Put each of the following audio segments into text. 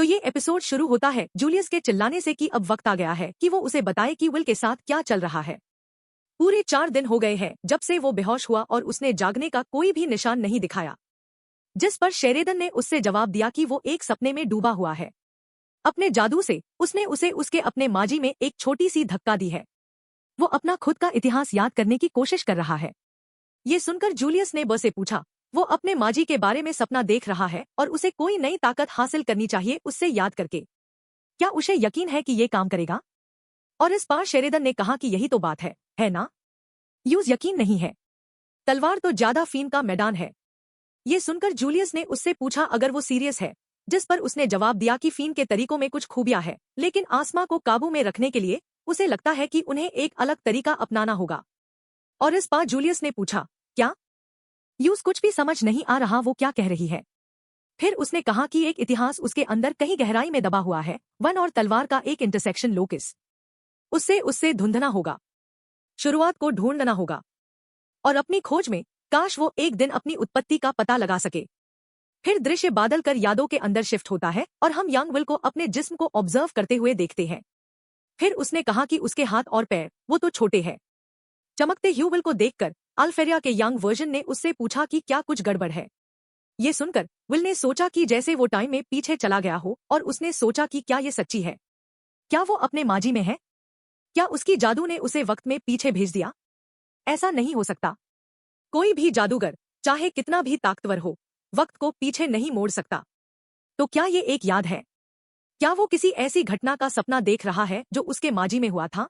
तो ये एपिसोड शुरू होता है जूलियस के चिल्लाने से कि अब वक्त आ गया है कि वो उसे बताए कि विल के साथ क्या चल रहा है। पूरे 4 दिन हो गए हैं जब से वो बेहोश हुआ और उसने जागने का कोई भी निशान नहीं दिखाया। जिस पर शेरिडन ने उससे जवाब दिया कि वो एक सपने में डूबा हुआ है। अपने जादू से उसने उसे उसके अपने माजी में एक छोटी सी धक्का दी है। वो अपना खुद का इतिहास याद करने की कोशिश कर रहा है। ये सुनकर जूलियस ने ब से पूछा। वो अपने माजी के बारे में सपना देख रहा है और उसे कोई नई ताकत हासिल करनी चाहिए उससे याद करके। क्या उसे यकीन है कि ये काम करेगा? और इस बार शेरिडन ने कहा कि यही तो बात है ना? यूज यकीन नहीं है। तलवार तो ज्यादा फीन का मैदान है। ये सुनकर जूलियस ने उससे पूछा अगर वो सीरियस है, जिस पर उसने जवाब दिया कि फीन के तरीकों में कुछ खूबियां है, लेकिन आसमा को काबू में रखने के लिए उसे लगता है कि उन्हें एक अलग तरीका अपनाना होगा। और इस बार जूलियस ने पूछा, क्या? यूज कुछ भी समझ नहीं आ रहा वो क्या कह रही है। फिर उसने कहा कि एक इतिहास उसके अंदर कहीं गहराई में दबा हुआ है, वन और तलवार का एक इंटरसेक्शन लोकिस। उससे ढूंढना होगा, शुरुआत को ढूंढना होगा, और अपनी खोज में काश वो एक दिन अपनी उत्पत्ति का पता लगा सके। फिर दृश्य बादल कर यादों के अंदर शिफ्ट होता है और हम यंग विल को अपने जिस्म को ऑब्जर्व करते हुए देखते हैं। फिर उसने कहा कि उसके हाथ और पैर वो तो छोटे हैं। चमकते ह्यू विल को देखकर अल्फेरिया के यंग वर्जन ने उससे पूछा कि क्या कुछ गड़बड़ है। ये सुनकर विल ने सोचा कि जैसे वो टाइम में पीछे चला गया हो और उसने सोचा कि क्या ये सच्ची है? क्या वो अपने माजी में है? क्या उसकी जादू ने उसे वक्त में पीछे भेज दिया? ऐसा नहीं हो सकता। कोई भी जादूगर चाहे कितना भी ताकतवर हो, वक्त को पीछे नहीं मोड़ सकता। तो क्या ये एक याद है? क्या वो किसी ऐसी घटना का सपना देख रहा है जो उसके माजी में हुआ था?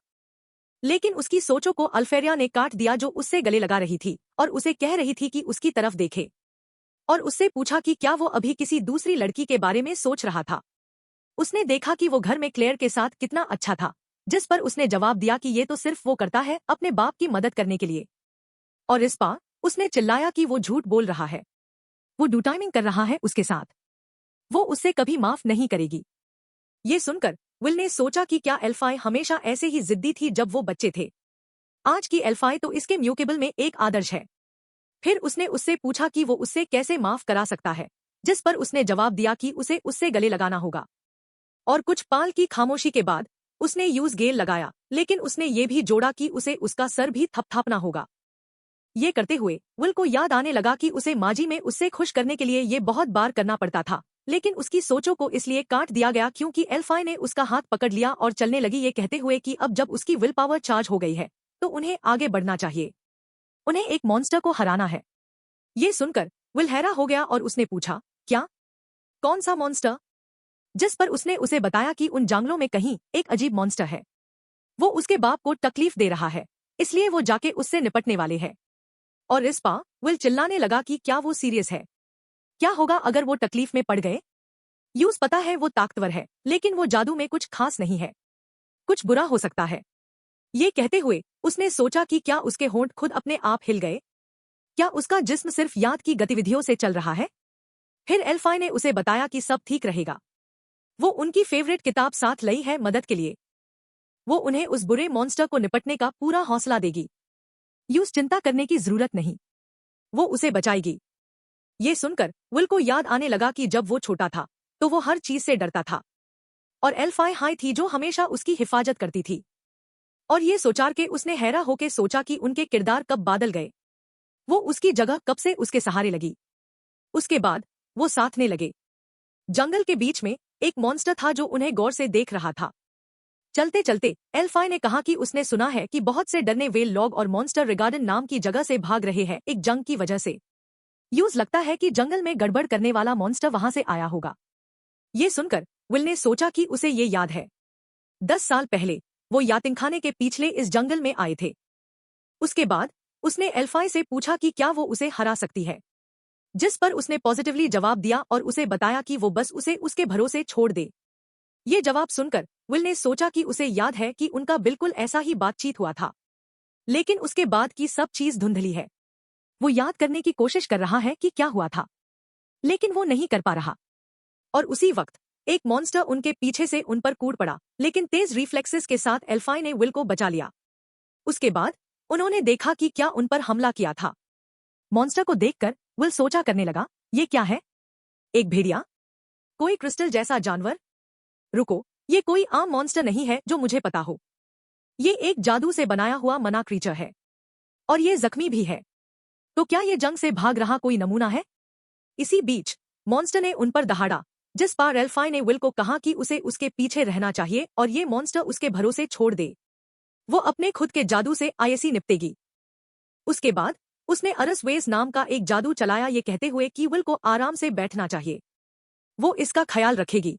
लेकिन उसकी सोचों को अल्फेरिया ने काट दिया जो उससे गले लगा रही थी और उसे कह रही थी कि उसकी तरफ देखे। और उससे पूछा कि क्या वो अभी किसी दूसरी लड़की के बारे में सोच रहा था। उसने देखा कि वो घर में क्लेयर के साथ कितना अच्छा था, जिस पर उसने जवाब दिया कि ये तो सिर्फ वो करता है अपने बाप की मदद करने के लिए। और इस बार उसने चिल्लाया कि वो झूठ बोल रहा है। वो डूटाइमिंग कर रहा है उसके साथ। वो उससे कभी माफ नहीं करेगी। ये सुनकर विल ने सोचा कि क्या एल्फाई हमेशा ऐसे ही जिद्दी थी जब वो बच्चे थे। आज की एल्फाई तो इसके म्यूकेबल में एक आदर्श है। फिर उसने उससे पूछा कि वो उससे कैसे माफ करा सकता है, जिस पर उसने जवाब दिया कि उसे उससे गले लगाना होगा। और कुछ पाल की खामोशी के बाद उसने यूज गेल लगाया, लेकिन उसने ये भी जोड़ा कि उसे उसका सर भी थपथापना होगा। ये करते हुए विल को याद आने लगा कि उसे माजी में उससे खुश करने के लिए ये बहुत बार करना पड़ता था, लेकिन उसकी सोचों को इसलिए काट दिया गया क्योंकि एल्फाई ने उसका हाथ पकड़ लिया और चलने लगी, ये कहते हुए कि अब जब उसकी विल पावर चार्ज हो गई है तो उन्हें आगे बढ़ना चाहिए। उन्हें एक मॉन्स्टर को हराना है। ये सुनकर विल हैरा हो गया और उसने पूछा, क्या? कौन सा मॉन्स्टर? जिस पर उसने उसे बताया कि उन जंगलों में कहीं एक अजीब मॉन्स्टर है। वो उसके बाप को तकलीफ दे रहा है, इसलिए वो जाके उससे निपटने वाले हैं। और इस बार विल चिल्लाने लगा कि क्या वो सीरियस है? क्या होगा अगर वो तकलीफ में पड़ गए? यूज पता है वो ताकतवर है, लेकिन वो जादू में कुछ खास नहीं है। कुछ बुरा हो सकता है। ये कहते हुए उसने सोचा कि क्या उसके होंठ खुद अपने आप हिल गए? क्या उसका जिस्म सिर्फ याद की गतिविधियों से चल रहा है? फिर एल्फाई ने उसे बताया कि सब ठीक रहेगा। वो उनकी फेवरेट किताब साथ लाई है मदद के लिए। वो उन्हें उस बुरे मॉन्स्टर को निपटने का पूरा हौसला देगी। यूज चिंता करने की जरूरत नहीं, वो उसे बचाएगी। ये सुनकर विल को याद आने लगा कि जब वो छोटा था तो वो हर चीज से डरता था, और एल्फाई हाई थी जो हमेशा उसकी हिफाजत करती थी। और ये सोचार के उसने हैरा होके सोचा कि उनके किरदार कब बदल गए। वो उसकी जगह कब से उसके सहारे लगी। उसके बाद वो साथने लगे। जंगल के बीच में एक मॉन्स्टर था जो उन्हें गौर से देख रहा था। चलते चलते एल्फाई ने कहा कि उसने सुना है कि बहुत से डरने वेल लॉग और मॉन्स्टर रिगार्डन नाम की जगह से भाग रहे हैं एक जंग की वजह से। यूज लगता है कि जंगल में गड़बड़ करने वाला मॉन्स्टर वहां से आया होगा। ये सुनकर विल ने सोचा कि उसे ये याद है। 10 साल पहले वो यातिंखाने के पिछले इस जंगल में आए थे। उसके बाद उसने एल्फाई से पूछा कि क्या वो उसे हरा सकती है, जिस पर उसने पॉजिटिवली जवाब दिया और उसे बताया कि वो बस उसे उसके भरोसे छोड़ दे। ये जवाब सुनकर विल ने सोचा कि उसे याद है कि उनका बिल्कुल ऐसा ही बातचीत हुआ था, लेकिन उसके बाद की सब चीज धुंधली है। वो याद करने की कोशिश कर रहा है कि क्या हुआ था, लेकिन वो नहीं कर पा रहा। और उसी वक्त एक मॉन्स्टर उनके पीछे से उन पर कूद पड़ा, लेकिन तेज रिफ्लेक्सेस के साथ एल्फाई ने विल को बचा लिया। उसके बाद उन्होंने देखा कि क्या उन पर हमला किया था। मॉन्स्टर को देखकर विल सोचा करने लगा, ये क्या है? एक भेड़िया? कोई क्रिस्टल जैसा जानवर? रुको, ये कोई आम मॉन्स्टर नहीं है जो मुझे पता हो। ये एक जादू से बनाया हुआ मना क्रीचर है और ये जख्मी भी है। तो क्या ये जंग से भाग रहा कोई नमूना है? इसी बीच मॉन्स्टर ने उन पर दहाड़ा, जिस पर एल्फाई ने विल को कहा कि उसे उसके पीछे रहना चाहिए और ये मॉन्स्टर उसके भरोसे छोड़ दे। वो अपने खुद के जादू से आयसी निपटेगी। उसके बाद उसने अरसवेस नाम का एक जादू चलाया, ये कहते हुए कि विल को आराम से बैठना चाहिए, वो इसका ख्याल रखेगी।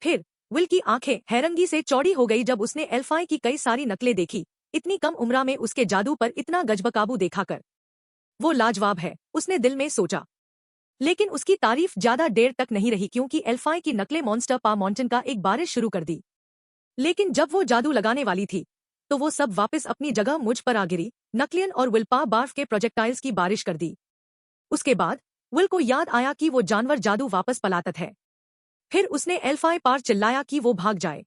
फिर विल की आंखें हैरंगी से चौड़ी हो गई जब उसने एल्फाई की कई सारी नकलें देखी। इतनी कम उम्र में उसके जादू पर इतना गजबकाबू देखा कर वो लाजवाब है, उसने दिल में सोचा। लेकिन उसकी तारीफ ज्यादा देर तक नहीं रही क्योंकि एल्फाई की नकलें मॉन्स्टर पा माउंटेन का एक बारिश शुरू कर दी। लेकिन जब वो जादू लगाने वाली थी तो वो सब वापस अपनी जगह मुझ पर आ गिरी। नकलियन और विल पा बार्फ के प्रोजेक्टाइल्स की बारिश कर दी। उसके बाद विल को याद आया कि वो जानवर जादू वापस पलातत है। फिर उसने एल्फाई पार चिल्लाया कि वो भाग जाए,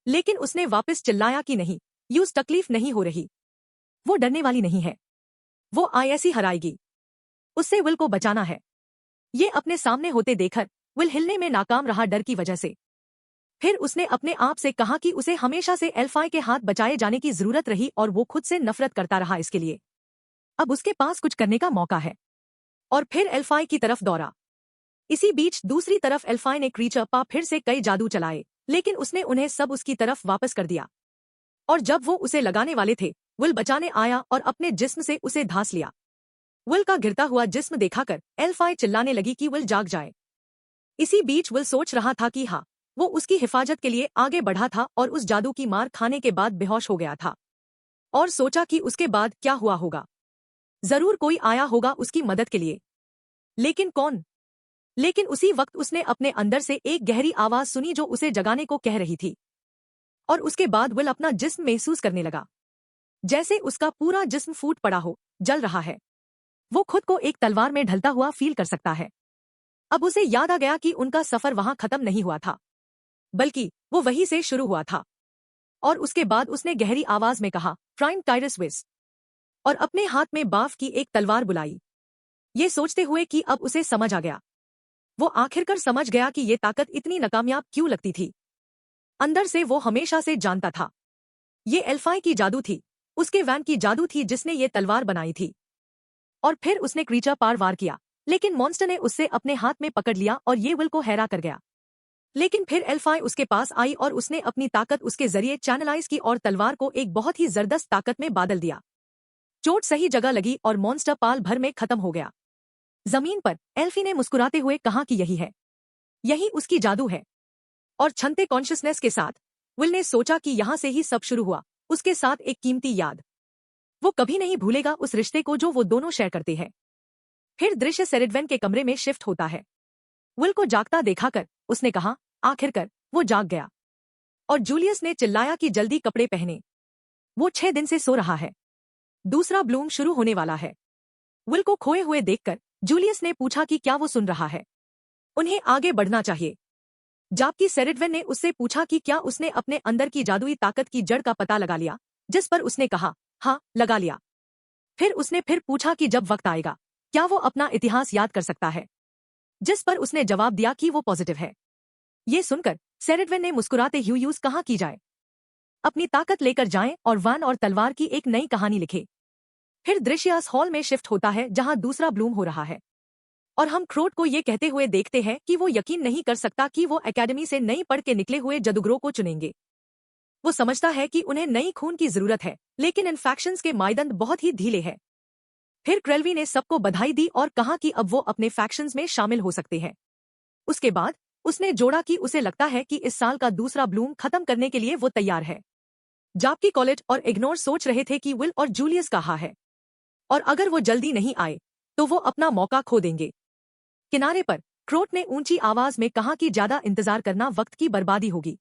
लेकिन उसने वापस चिल्लाया कि नहीं, यूज तकलीफ नहीं हो रही, वो डरने वाली नहीं है, वो आईएसी हराएगी, उससे विल को बचाना है। ये अपने सामने होते देखकर विल हिलने में नाकाम रहा डर की वजह से। फिर उसने अपने आप से कहा कि उसे हमेशा से एल्फाई के हाथ बचाए जाने की जरूरत रही और वो खुद से नफरत करता रहा इसके लिए। अब उसके पास कुछ करने का मौका है। और फिर एल्फाई की तरफ दौड़ा। इसी बीच दूसरी तरफ एल्फाई ने क्रीचर पा फिर से कई जादू चलाए, लेकिन उसने उन्हें सब उसकी तरफ वापस कर दिया। और जब वो उसे लगाने वाले थे, विल बचाने आया और अपने जिस्म से उसे धांस लिया। विल का गिरता हुआ जिस्म देखाकर एल्फाई चिल्लाने लगी कि विल जाग जाए। इसी बीच विल सोच रहा था कि हाँ, वो उसकी हिफाजत के लिए आगे बढ़ा था और उस जादू की मार खाने के बाद बेहोश हो गया था। और सोचा कि उसके बाद क्या हुआ होगा। जरूर कोई आया होगा उसकी मदद के लिए, लेकिन कौन? लेकिन उसी वक्त उसने अपने अंदर से एक गहरी आवाज सुनी जो उसे जगाने को कह रही थी। और उसके बाद विल अपना जिस्म महसूस करने लगा, जैसे उसका पूरा जिस्म फूट पड़ा हो, जल रहा है। वो खुद को एक तलवार में ढलता हुआ फील कर सकता है। अब उसे याद आ गया कि उनका सफर वहां खत्म नहीं हुआ था, बल्कि वो वहीं से शुरू हुआ था। और उसके बाद उसने गहरी आवाज में कहा, प्राइम टाइरस विस, और अपने हाथ में बाफ की एक तलवार बुलाई। ये सोचते हुए कि अब उसे समझ आ गया। वो आखिरकार समझ गया कि ये ताकत इतनी नाकामयाब क्यों लगती थी। अंदर से वो हमेशा से जानता था, ये एल्फाई की जादू थी, उसके वैन की जादू थी जिसने ये तलवार बनाई थी। और फिर उसने क्रीचर पार वार किया, लेकिन मॉन्स्टर ने उससे अपने हाथ में पकड़ लिया और ये विल को हैरा कर गया। लेकिन फिर एल्फाई उसके पास आई और उसने अपनी ताकत उसके जरिए चैनलाइज की और तलवार को एक बहुत ही जबरदस्त ताकत में बादल दिया। चोट सही जगह लगी और मॉन्स्टर पाल भर में खत्म हो गया। जमीन पर एल्फी ने मुस्कुराते हुए कहा कि यही है, यही उसकी जादू है। और छनते कॉन्शियसनेस के साथ विल ने सोचा कि यहां से ही सब शुरू हुआ, उसके साथ एक कीमती याद। वो कभी नहीं भूलेगा उस रिश्ते को जो वो दोनों शेयर करते हैं। फिर दृश्य सेरिडवेन के कमरे में शिफ्ट होता है। विल को जागता देखाकर उसने कहा, आखिरकार वो जाग गया। और जूलियस ने चिल्लाया कि जल्दी कपड़े पहने, वो 6 दिन से सो रहा है, दूसरा ब्लूम शुरू होने वाला है। विल को खोए हुए देखकर जूलियस ने पूछा कि क्या वो सुन रहा है। उन्हें आगे बढ़ना चाहिए, जबकि सेरिडवेन ने उससे पूछा कि क्या उसने अपने अंदर की जादुई ताकत की जड़ का पता लगा लिया, जिस पर उसने कहा, हाँ, लगा लिया। फिर उसने फिर पूछा कि जब वक्त आएगा क्या वो अपना इतिहास याद कर सकता है, जिस पर उसने जवाब दिया कि वो पॉजिटिव है। ये सुनकर सेरिडवेन ने मुस्कुराते ह्यू यूज कहा की जाए, अपनी ताकत लेकर जाएं और वान और तलवार की एक नई कहानी लिखे। फिर दृश्य इस हॉल में शिफ्ट होता है जहां दूसरा ब्लूम हो रहा है और हम क्रोट को ये कहते हुए देखते हैं कि वो यकीन नहीं कर सकता कि वो एकेडमी से नई पढ़ के निकले हुए जादूगरों को चुनेंगे। वो समझता है कि उन्हें नई खून की जरूरत है, लेकिन इन्फेक्शंस के मायदंड बहुत ही ढीले हैं। फिर क्रेल्वी ने सबको बधाई दी और कहा कि अब वो अपने फैक्शंस में शामिल हो सकते हैं। उसके बाद उसने जोड़ा कि उसे लगता है कि इस साल का दूसरा ब्लूम खत्म करने के लिए वो तैयार है। जबकि कॉलेज और इग्नोर सोच रहे थे कि विल और जूलियस कहाँ है और अगर वो जल्दी नहीं आए तो वो अपना मौका खो देंगे। किनारे पर क्रोट ने ऊंची आवाज में कहा कि ज्यादा इंतजार करना वक्त की बर्बादी होगी।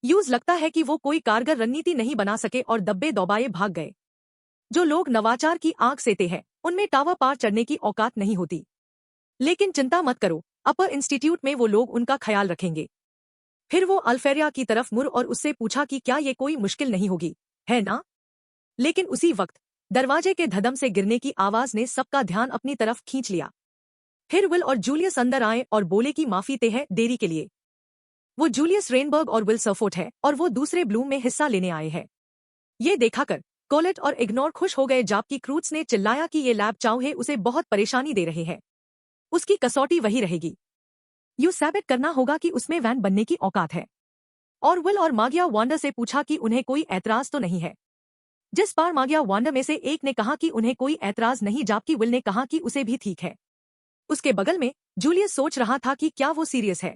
यूज लगता है कि वो कोई कारगर रणनीति नहीं बना सके और दब्बे दौबाए भाग गए। जो लोग नवाचार की आग सेते हैं उनमें टावर पार चढ़ने की औकात नहीं होती। लेकिन चिंता मत करो, अपर इंस्टीट्यूट में वो लोग उनका ख्याल रखेंगे। फिर वो अल्फेरिया की तरफ मुड़ और उससे पूछा कि क्या ये कोई मुश्किल नहीं होगी, है ना? लेकिन उसी वक्त दरवाजे के धदम से गिरने की आवाज ने सबका ध्यान अपनी तरफ खींच लिया। फिर विल और जूलियस अंदर आए और बोले कि माफी ते है देरी के लिए। वो जूलियस रेनबर्ग और विल सरफोट है और वो दूसरे ब्लूम में हिस्सा लेने आए हैं। ये देखा कोलेट और इग्नोर खुश हो गए जबकि क्रूट्स ने चिल्लाया कि ये लैब चाउहे उसे बहुत परेशानी दे रहे हैं। उसकी कसौटी वही रहेगी। यू साबित करना होगा कि उसमें वैन बनने की औकात है। और विल और मागिया वांडा से पूछा कि उन्हें कोई ऐतराज तो नहीं है। जिस पर मागिया वांडा में से एक ने कहा कि उन्हें कोई ऐतराज नहीं जबकि विल ने कहा कि उसे भी ठीक है। उसके बगल में जूलियस सोच रहा था कि क्या वो सीरियस है।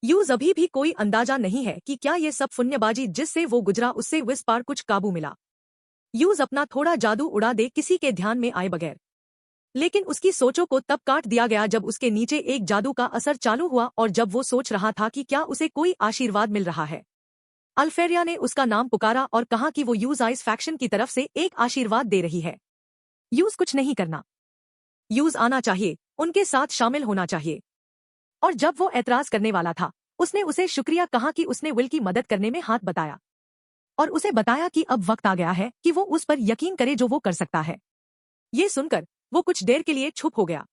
यूज अभी भी कोई अंदाजा नहीं है कि क्या ये सब फुन्नबाजी जिससे वो गुजरा उससे विस पर कुछ काबू मिला। यूज अपना थोड़ा जादू उड़ा दे किसी के ध्यान में आए बगैर। लेकिन उसकी सोचों को तब काट दिया गया जब उसके नीचे एक जादू का असर चालू हुआ और जब वो सोच रहा था कि क्या उसे कोई आशीर्वाद मिल रहा है। अल्फेरिया ने उसका नाम पुकारा और कहा कि वो यूज आइस फैक्शन की तरफ से एक आशीर्वाद दे रही है। यूज कुछ नहीं करना। यूज आना चाहिए, उनके साथ शामिल होना चाहिए। और जब वो ऐतराज करने वाला था उसने उसे शुक्रिया कहा कि उसने विल की मदद करने में हाथ बताया और उसे बताया कि अब वक्त आ गया है कि वो उस पर यकीन करे जो वो कर सकता है। ये सुनकर वो कुछ देर के लिए चुप हो गया।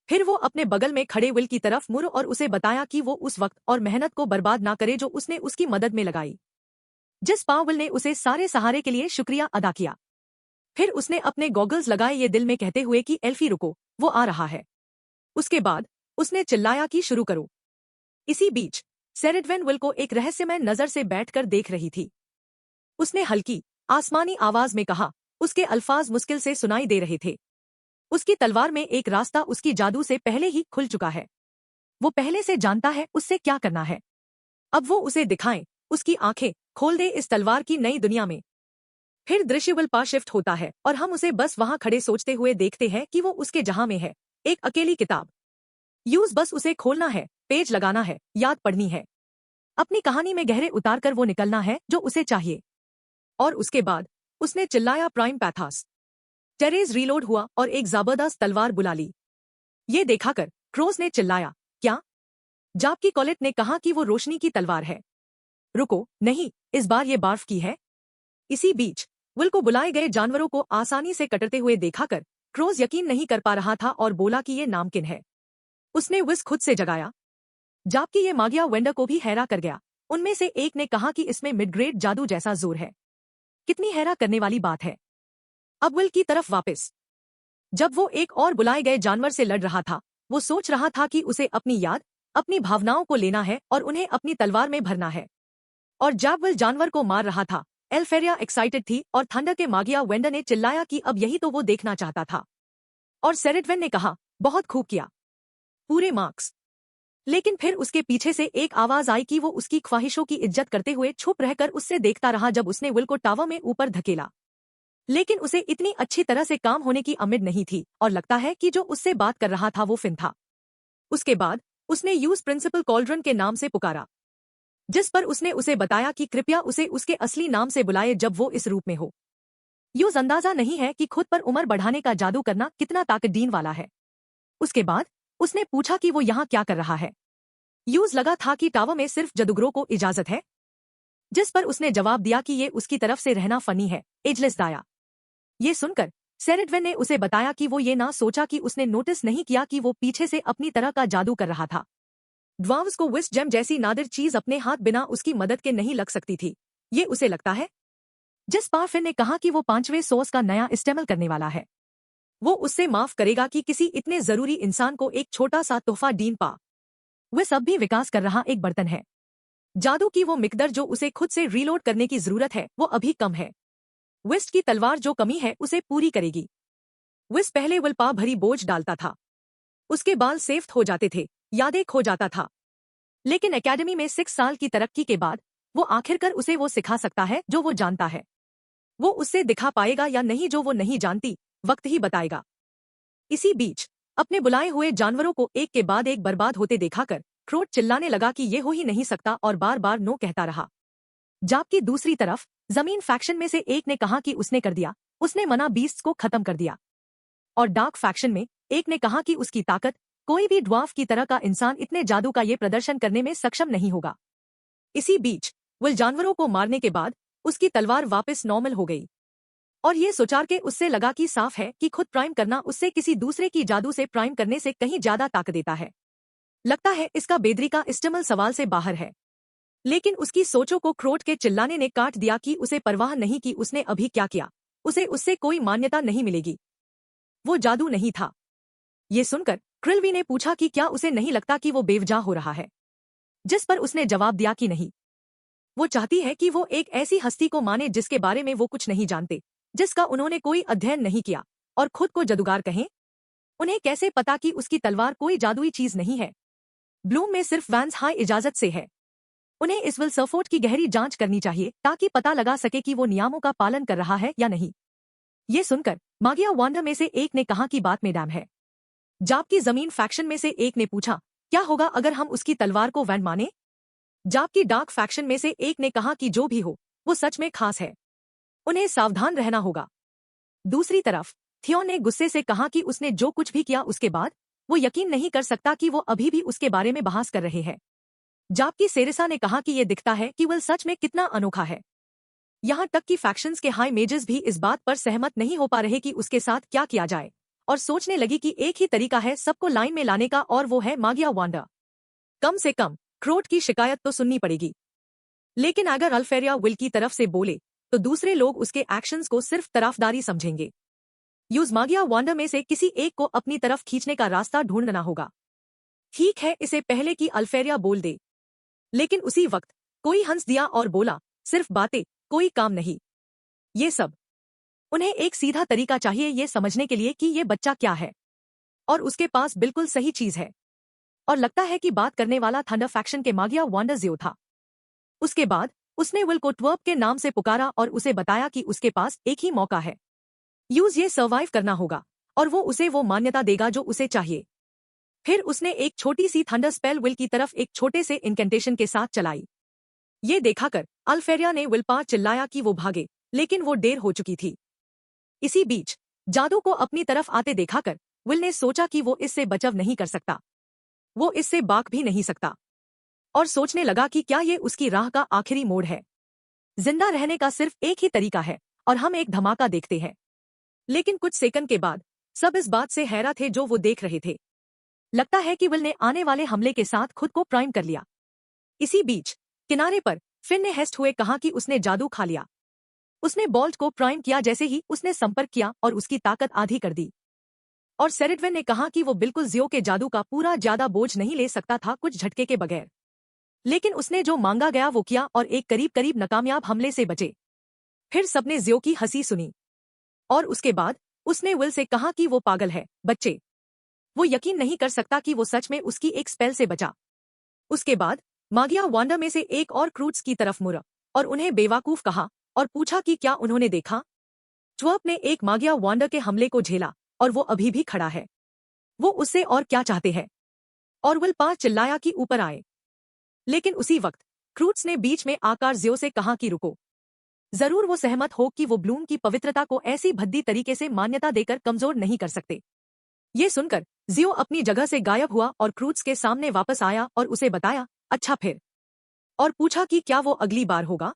फिर वो अपने बगल में खड़े विल की तरफ मुड़ और उसे बताया कि वो उस वक्त और मेहनत को बर्बाद ना करे जो उसने उसकी मदद में लगाई। जिस पाव विल ने उसे सारे सहारे के लिए शुक्रिया अदा किया। फिर उसने अपने गॉगल्स लगाए ये दिल में कहते हुए कि एल्फी रुको, वो आ रहा है। उसके बाद उसने चिल्लाया कि शुरू करो। इसी बीच सेरेडवेन विल को एक रहस्यमय नजर से बैठकर देख रही थी। उसने हल्की आसमानी आवाज में कहा, उसके अल्फाज मुश्किल से सुनाई दे रहे थे। उसकी तलवार में एक रास्ता उसकी जादू से पहले ही खुल चुका है। वो पहले से जानता है उससे क्या करना है। अब वो उसे दिखाएं, उसकी आंखें खोल दे इस तलवार की नई दुनिया में। फिर दृश्य विल पर शिफ्ट होता है और हम उसे बस वहां खड़े सोचते हुए देखते हैं कि वो उसके जहां में है, एक अकेली किताब। यूज बस उसे खोलना है, पेज लगाना है, याद पढ़नी है। अपनी कहानी में गहरे उतार कर वो निकलना है जो उसे चाहिए। और उसके बाद उसने चिल्लाया प्राइम पैथास। टेरेज रीलोड हुआ और एक जबरदस्त तलवार बुला ली। ये देखाकर क्रोज ने चिल्लाया, क्या? जबकि कॉलेट ने कहा कि वो रोशनी की तलवार है। रुको, नहीं, इस बार ये बर्फ की है। इसी बीच विल को बुलाए गए जानवरों को आसानी से कटरते हुए देखाकर क्रोज यकीन नहीं कर पा रहा था और बोला कि ये नामकिन है। उसने विस खुद से जगाया जबकि ये मागिया वेंडर को भी हैरा कर गया। उनमें से एक ने कहा कि इसमें मिडग्रेड जादू जैसा जोर है। कितनी हैरा करने वाली बात है। अब विल की तरफ वापस। जब वो एक और बुलाए गए जानवर से लड़ रहा था वो सोच रहा था कि उसे अपनी याद, अपनी भावनाओं को लेना है और उन्हें अपनी तलवार में भरना है। और जब विल जानवर को मार रहा था एल्फेरिया एक्साइटेड थी और थंडर के मागिया वेंडर ने चिल्लाया कि अब यही तो वो देखना चाहता था। और सेरेडवेन ने कहा, बहुत खूब किया, पूरे मार्क्स। लेकिन फिर उसके पीछे से एक आवाज आई कि वो उसकी ख्वाहिशों की इज्जत करते हुए चुप रहकर उससे देखता रहा जब उसने विल को टावर में ऊपर धकेला। लेकिन उसे इतनी अच्छी तरह से काम होने की उम्मीद नहीं थी और लगता है कि जो उससे बात कर रहा था वो फिन था। उसके बाद उसने यूज प्रिंसिपल कॉल्ड्रन के नाम से पुकारा, जिस पर उसने उसे बताया कि कृपया उसे उसके असली नाम से बुलाए जब वो इस रूप में हो। यूज अंदाजा नहीं है कि खुद पर उम्र बढ़ाने का जादू करना कितना ताकतदीन वाला है। उसके बाद उसने पूछा कि वो यहाँ क्या कर रहा है। यूज लगा था कि टावर में सिर्फ जादूगरों को इजाजत है। जिस पर उसने जवाब दिया कि ये उसकी तरफ से रहना फनी है, एजलेस दाया। ये सुनकर सेरेडवेन ने उसे बताया कि वो ये ना सोचा कि उसने नोटिस नहीं किया कि वो पीछे से अपनी तरह का जादू कर रहा था। ड्वार्व्स को विस जेम जैसी नादिर चीज अपने हाथ बिना उसकी मदद के नहीं लग सकती थी, ये उसे लगता है। जिस पर फिन ने कहा कि वो 5वें सोर्स का नया इस्तेमाल करने वाला है। वो उससे माफ करेगा कि किसी इतने जरूरी इंसान को एक छोटा सा तोहफा डीन पा। वह सब भी विकास कर रहा एक बर्तन है। जादू की वो मिकदर जो उसे खुद से रीलोड करने की जरूरत है वो अभी कम है। विस्ट की तलवार जो कमी है उसे पूरी करेगी। विस्ट पहले विल पा भरी बोझ डालता था। उसके बाल सेफ्ट हो जाते थे, यादें खो जाता था। लेकिन एकेडमी में 6 साल की तरक्की के बाद वो आखिरकार उसे वो सिखा सकता है जो वो जानता है। वो उससे दिखा पाएगा या नहीं जो वो नहीं जानती, वक्त ही बताएगा। इसी बीच अपने बुलाए हुए जानवरों को एक के बाद एक बर्बाद होते देखाकर क्रोट चिल्लाने लगा कि ये हो ही नहीं सकता और बार बार नो कहता रहा। जबकि दूसरी तरफ जमीन फैक्शन में से एक ने कहा कि उसने कर दिया, उसने मना बीस्ट्स को खत्म कर दिया। और डार्क फैक्शन में एक ने कहा कि उसकी ताकत, कोई भी ड्वार्फ की तरह का इंसान इतने जादू का ये प्रदर्शन करने में सक्षम नहीं होगा। इसी बीच विल जानवरों को मारने के बाद उसकी तलवार वापस नॉर्मल हो गई और ये सोचार के उससे लगा कि साफ है कि खुद प्राइम करना उससे किसी दूसरे की जादू से प्राइम करने से कहीं ज्यादा ताकत देता है। लगता है इसका बेदरी का इस्तेमाल सवाल से बाहर है। लेकिन उसकी सोचों को क्रोट के चिल्लाने ने काट दिया कि उसे परवाह नहीं कि उसने अभी क्या किया, उसे उससे कोई मान्यता नहीं मिलेगी। वो जादू नहीं था। ये सुनकर क्रिल्वी ने पूछा कि क्या उसे नहीं लगता कि वो बेवजह हो रहा है, जिस पर उसने जवाब दिया कि नहीं। वो चाहती है कि वो एक ऐसी हस्ती को माने जिसके बारे में वो कुछ नहीं जानते, जिसका उन्होंने कोई अध्ययन नहीं किया, और खुद को जादूगर कहें। उन्हें कैसे पता कि उसकी तलवार कोई जादुई चीज नहीं है। ब्लूम में सिर्फ वैंस हाई इजाजत से है। उन्हें इस विल्सफोर्ड की गहरी जांच करनी चाहिए ताकि पता लगा सके कि वो नियमों का पालन कर रहा है या नहीं। ये सुनकर मागिया वांडर में से एक ने कहा कि बात मैडम है। जाप की जमीन फैक्शन में से एक ने पूछा, क्या होगा अगर हम उसकी तलवार को वैंड माने? जाप की डार्क फैक्शन में से एक ने कहा कि जो भी हो वो सच में खास है, उन्हें सावधान रहना होगा। दूसरी तरफ थियोन ने गुस्से से कहा कि उसने जो कुछ भी किया उसके बाद वो यकीन नहीं कर सकता कि वो अभी भी उसके बारे में बहस कर रहे हैं। जाप की सेरेसा ने कहा कि ये दिखता है कि विल सच में कितना अनोखा है। यहाँ तक कि फैक्शंस के हाई मेजर्स भी इस बात पर सहमत नहीं हो पा रहे कि उसके साथ क्या किया जाए, और सोचने लगी कि एक ही तरीका है सबको लाइन में लाने का, और वो है मागिया वांडर। कम से कम क्रोट की शिकायत तो सुननी पड़ेगी। लेकिन अगर अल्फेरिया विल की तरफ से बोले तो दूसरे लोग उसके एक्शंस को सिर्फ तरफदारी समझेंगे। यूज मागिया वांडर में से किसी एक को अपनी तरफ खींचने का रास्ता ढूंढना होगा। ठीक है, इसे पहले कि अल्फेरिया बोल दे। लेकिन उसी वक्त कोई हंस दिया और बोला, सिर्फ बातें, कोई काम नहीं। ये सब उन्हें एक सीधा तरीका चाहिए ये समझने के लिए कि ये बच्चा क्या है, और उसके पास बिल्कुल सही चीज है। और लगता है कि बात करने वाला थंडर फैक्शन के मागिया वांडर जियो था। उसके बाद उसने विल को ट्वर्प के नाम से पुकारा और उसे बताया कि उसके पास एक ही मौका है। यूज ये सर्वाइव करना होगा और वो उसे वो मान्यता देगा जो उसे चाहिए। फिर उसने एक छोटी सी थंडर स्पेल विल की तरफ एक छोटे से इनकेंटेशन के साथ चलाई। ये देखाकर अल्फेरिया ने विल पर चिल्लाया कि वो भागे, लेकिन वो देर हो चुकी थी। इसी बीच जादू को अपनी तरफ आते देखाकर विल ने सोचा कि वो इससे बचाव नहीं कर सकता, वो इससे बाक भी नहीं सकता, और सोचने लगा कि क्या ये उसकी राह का आखिरी मोड़ है। जिंदा रहने का सिर्फ एक ही तरीका है और हम एक धमाका देखते हैं। लेकिन कुछ सेकंड के बाद सब इस बात से हैरान थे जो वो देख रहे थे। लगता है कि विल ने आने वाले हमले के साथ खुद को प्राइम कर लिया। इसी बीच किनारे पर फिन ने हेस्ट हुए कहा कि उसने जादू खा लिया। उसने बोल्ट को प्राइम किया जैसे ही उसने संपर्क किया और उसकी ताकत आधी कर दी। और सेरेडविन ने कहा कि वो बिल्कुल जियो के जादू का पूरा ज्यादा बोझ नहीं ले सकता था कुछ झटके के बगैर। लेकिन उसने जो मांगा गया वो किया और एक करीब करीब नाकामयाब हमले से बचे। फिर सबने जियो की हंसी सुनी और उसके बाद उसने विल से कहा कि वो पागल है बच्चे। वो यकीन नहीं कर सकता कि वो सच में उसकी एक स्पेल से बचा। उसके बाद मागिया वांडर में से एक और क्रूट्स की तरफ मुड़ा और उन्हें बेवकूफ कहा और पूछा कि क्या उन्होंने देखा। ट्वर्प ने एक मागिया वांडर के हमले को झेला और वो अभी भी खड़ा है। वो उससे और क्या चाहते हैं? और विल पा चिल्लाया कि ऊपर आए। लेकिन उसी वक्त क्रूट्स ने बीच में आकर जियो से कहा कि रुको। जरूर वो सहमत हो कि वो ब्लूम की पवित्रता को ऐसी भद्दी तरीके से मान्यता देकर कमजोर नहीं कर सकते। ये सुनकर जियो अपनी जगह से गायब हुआ और क्रूट्स के सामने वापस आया और उसे बताया, अच्छा फिर, और पूछा कि क्या वो अगली बार होगा।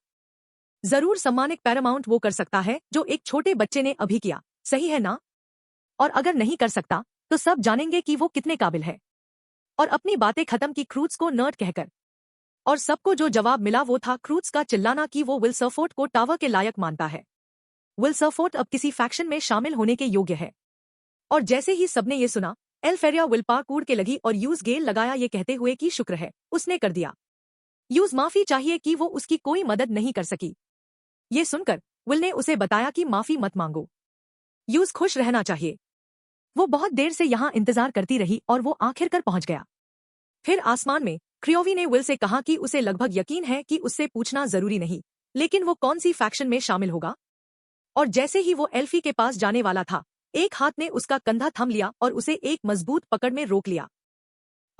जरूर सम्मानित पैरामाउंट वो कर सकता है जो एक छोटे बच्चे ने अभी किया, सही है ना? और अगर नहीं कर सकता तो सब जानेंगे कि वो कितने काबिल है। और अपनी बातें खत्म की क्रूट्स को नर्ड कहकर। और सबको जो जवाब मिला वो था क्रूट्स का चिल्लाना कि वो विल्सफोर्ड को टावर के लायक मानता है। विल्सफोर्ड अब किसी फैक्शन में शामिल होने के योग्य है। और जैसे ही सबने ये सुना, एल्फेरिया विल पार कूद के लगी और यूज गेल लगाया ये कहते हुए कि शुक्र है उसने कर दिया। यूज माफी चाहिए कि वो उसकी कोई मदद नहीं कर सकी। ये सुनकर विल ने उसे बताया कि माफी मत मांगो, यूज खुश रहना चाहिए। वो बहुत देर से यहाँ इंतजार करती रही और वो आखिरकार पहुंच गया। फिर आसमान में क्रियोवी ने विल से कहा कि उसे लगभग यकीन है कि उससे पूछना जरूरी नहीं, लेकिन वो कौन सी फैक्शन में शामिल होगा। और जैसे ही वो एल्फी के पास जाने वाला था, एक हाथ ने उसका कंधा थम लिया और उसे एक मजबूत पकड़ में रोक लिया।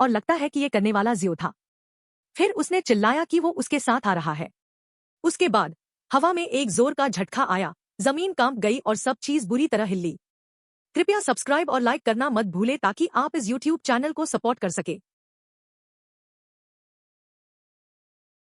और लगता है कि ये करने वाला जियो था। फिर उसने चिल्लाया कि वो उसके साथ आ रहा है। उसके बाद हवा में एक जोर का झटका आया, जमीन कांप गई और सब चीज बुरी तरह हिल्ली। कृपया सब्सक्राइब और लाइक करना मत भूले ताकि आप इस YouTube चैनल को सपोर्ट कर सके।